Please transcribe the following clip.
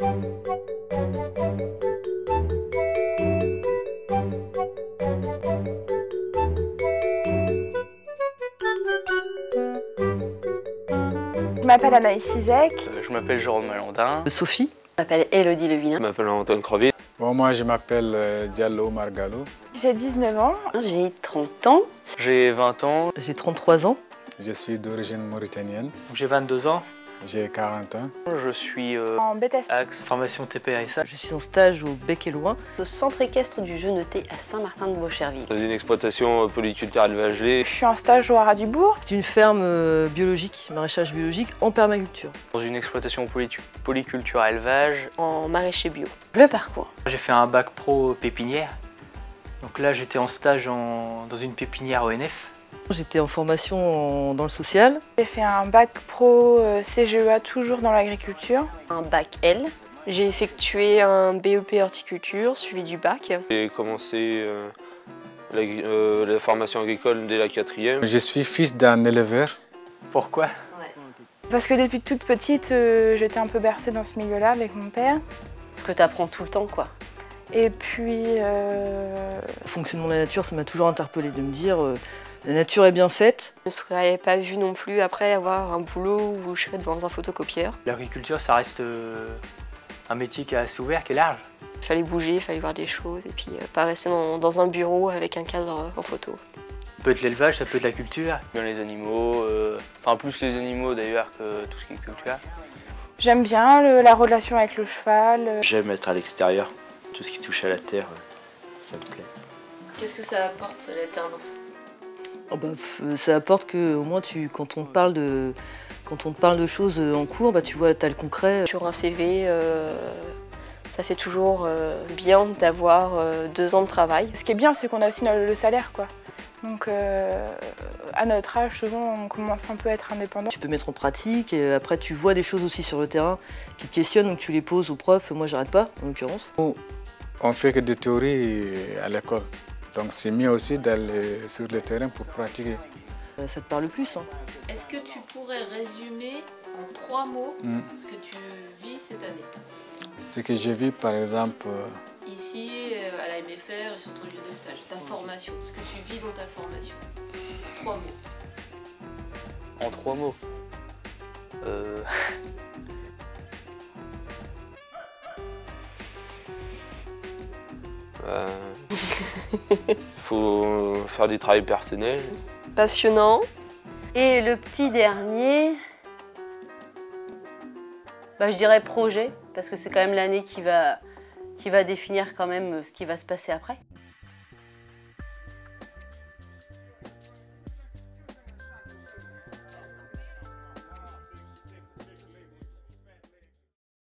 Je m'appelle Anaïs Sizek. Je m'appelle Jérôme Malandin. Sophie. Je m'appelle Élodie Levin. Je m'appelle Antoine Crevier. Bon, moi, je m'appelle Diallo Margalo. J'ai 19 ans. J'ai 30 ans. J'ai 20 ans. J'ai 33 ans. Je suis d'origine mauritanienne. J'ai 22 ans. J'ai 40 ans. Je suis En BTS. Axe, formation TPA-SA. Je suis en stage au Bec et Loin. Au centre équestre du Jeuneté à Saint-Martin-de-Beaucherville. Dans une exploitation polyculture élevage lait. Je suis en stage au Haras du Bourg. C'est une ferme biologique, maraîchage biologique en permaculture. Dans une exploitation polyculture élevage. En maraîcher bio. Le parcours. J'ai fait un bac pro pépinière. Donc là, j'étais en stage dans une pépinière ONF. J'étais en formation dans le social. J'ai fait un bac pro CGEA toujours dans l'agriculture. Un bac L. J'ai effectué un BEP horticulture suivi du bac. J'ai commencé la formation agricole dès la 4e. Je suis fils d'un éleveur. Pourquoi? Parce que depuis toute petite, j'étais un peu bercée dans ce milieu-là avec mon père. Parce que tu apprends tout le temps, quoi. Et puis... Le fonctionnement de la nature, ça m'a toujours interpellée de me dire la nature est bien faite. Je ne serais pas vue non plus après avoir un boulot où je serais devant un photocopieur. L'agriculture, ça reste un métier qui est assez ouvert, qui est large. Il fallait bouger, il fallait voir des choses et puis pas rester dans un bureau avec un cadre en photo. Ça peut être l'élevage, ça peut être la culture. Bien les animaux, enfin plus les animaux d'ailleurs que tout ce qui est culture. J'aime bien la relation avec le cheval. J'aime être à l'extérieur, tout ce qui touche à la terre, ça me plaît. Qu'est-ce que ça apporte, l'alternance? Ça apporte que au moins quand on te parle de choses en cours, tu vois, tu as le concret. Sur un CV, ça fait toujours bien d'avoir 2 ans de travail. Ce qui est bien, c'est qu'on a aussi le salaire, quoi. Donc à notre âge, souvent, on commence un peu à être indépendant. Tu peux mettre en pratique, et après tu vois des choses aussi sur le terrain qui te questionnent, donc tu les poses aux profs. Moi, j'arrête pas, en l'occurrence. On fait que des théories à l'école. Donc c'est mieux aussi d'aller sur le terrain pour pratiquer. Ça te parle plus, hein. Est-ce que tu pourrais résumer en 3 mots ce que tu vis cette année? Ce que j'ai vu par exemple... Ici, à la MFR et sur ton lieu de stage, ta formation, ce que tu vis dans ta formation. 3 mots. En 3 mots. Faut faire du travail personnel. Passionnant. Et le petit dernier, je dirais projet, parce que c'est quand même l'année qui va définir quand même ce qui va se passer après.